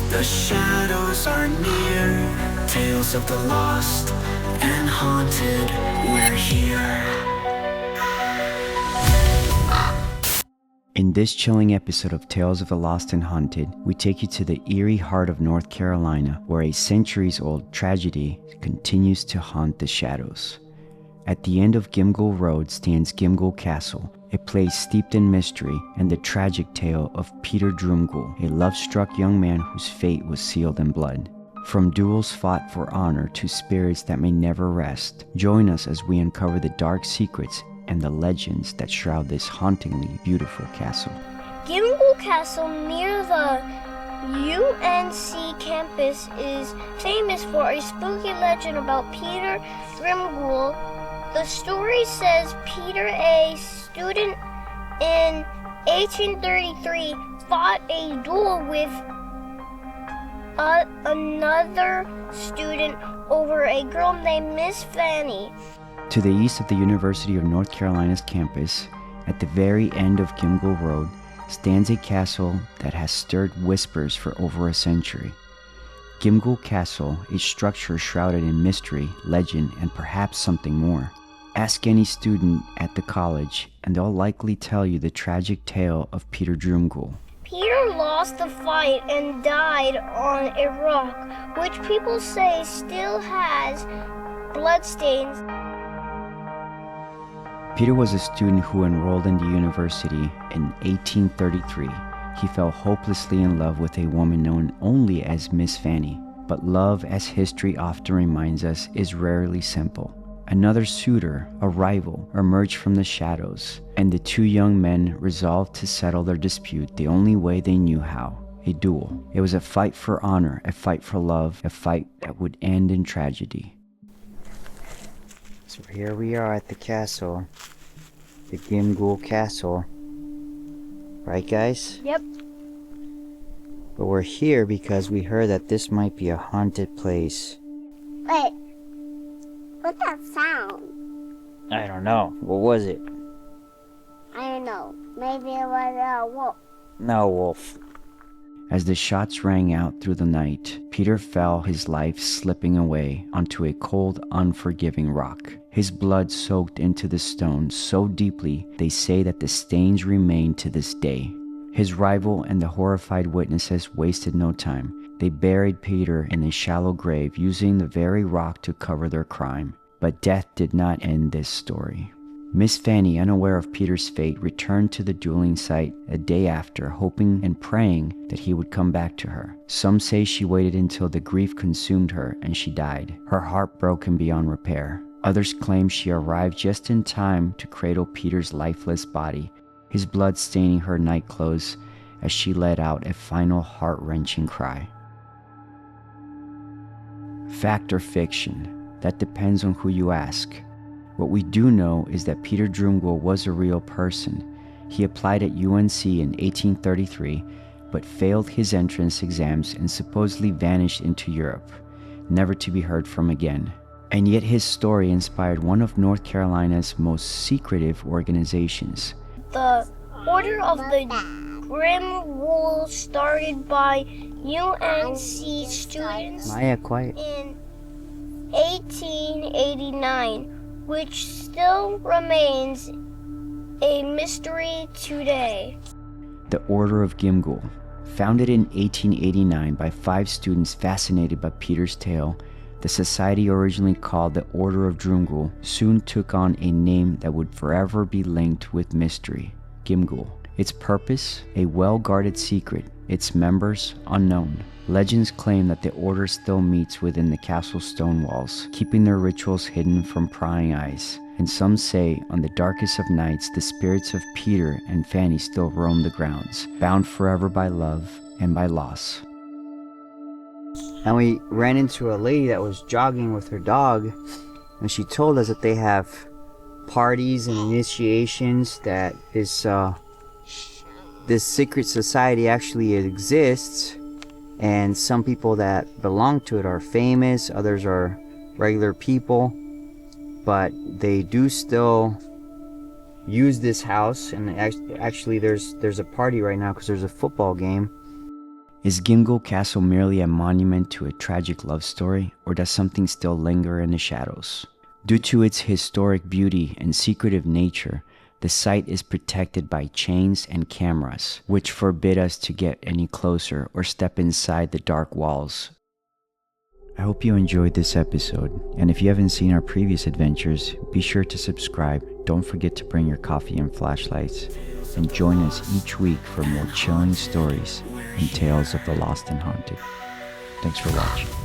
The shadows are near, tales of the lost and haunted, we're here. In this chilling episode of Tales of the Lost and Haunted, we take you to the eerie heart of North Carolina, where a centuries-old tragedy continues to haunt the shadows. At the end of Gimghoul Road stands Gimghoul Castle, a place steeped in mystery and the tragic tale of Peter Drumghoul, a love-struck young man whose fate was sealed in blood. From duels fought for honor to spirits that may never rest, join us as we uncover the dark secrets and the legends that shroud this hauntingly beautiful castle. Gimghoul Castle near the UNC campus is famous for a spooky legend about Peter Grimghoul. The story says Peter, a student in 1833, fought a duel with another student over a girl named Miss Fanny. To the east of the University of North Carolina's campus, at the very end of Gimghoul Road, stands a castle that has stirred whispers for over a century. Gimghoul Castle, a structure shrouded in mystery, legend, and perhaps something more. Ask any student at the college, and they'll likely tell you the tragic tale of Peter Drumghoul. Peter lost the fight and died on a rock, which people say still has bloodstains. Peter was a student who enrolled in the university in 1833. He fell hopelessly in love with a woman known only as Miss Fanny. But love, as history often reminds us, is rarely simple. Another suitor, a rival, emerged from the shadows, and the two young men resolved to settle their dispute the only way they knew how: a duel. It was a fight for honor, a fight for love, a fight that would end in tragedy. So here we are at the castle, the Gimghoul Castle. Right, guys? Yep. But we're here because we heard that this might be a haunted place. Wait, what's that sound? I don't know. What was it? I don't know. Maybe it was a wolf. No, wolf. As the shots rang out through the night, Peter felt his life slipping away onto a cold, unforgiving rock. His blood soaked into the stone so deeply they say that the stains remain to this day. His rival and the horrified witnesses wasted no time. They buried Peter in a shallow grave using the very rock to cover their crime. But death did not end this story. Miss Fanny, unaware of Peter's fate, returned to the dueling site a day after, hoping and praying that he would come back to her. Some say she waited until the grief consumed her and she died, her heart broken beyond repair. Others claim she arrived just in time to cradle Peter's lifeless body, his blood staining her nightclothes as she let out a final heart-wrenching cry. Fact or fiction? That depends on who you ask. What we do know is that Peter Drumghoul was a real person. He applied at UNC in 1833, but failed his entrance exams and supposedly vanished into Europe, never to be heard from again. And yet his story inspired one of North Carolina's most secretive organizations. The Order of the Gimghoul, started by UNC students Maya, quiet. in 1889, which still remains a mystery today. The Order of Gimghoul, founded in 1889 by 5 students fascinated by Peter's tale, the society originally called the Order of Gimghoul soon took on a name that would forever be linked with mystery: Gimghoul. Its purpose, a well-guarded secret, its members, unknown. Legends claim that the order still meets within the castle's stone walls, keeping their rituals hidden from prying eyes. And some say on the darkest of nights, the spirits of Peter and Fanny still roam the grounds, bound forever by love and by loss. And we ran into a lady that was jogging with her dog, and she told us that they have parties and initiations, that this secret society actually exists, and some people that belong to it are famous, others are regular people, but they do still use this house. And actually there's a party right now because there's a football game. Is Gimghoul Castle merely a monument to a tragic love story, or does something still linger in the shadows? Due to its historic beauty and secretive nature, the site is protected by chains and cameras, which forbid us to get any closer or step inside the dark walls. I hope you enjoyed this episode, and if you haven't seen our previous adventures, be sure to subscribe. Don't forget to bring your coffee and flashlights, and join us each week for more chilling stories and tales of the lost and haunted. Thanks for watching.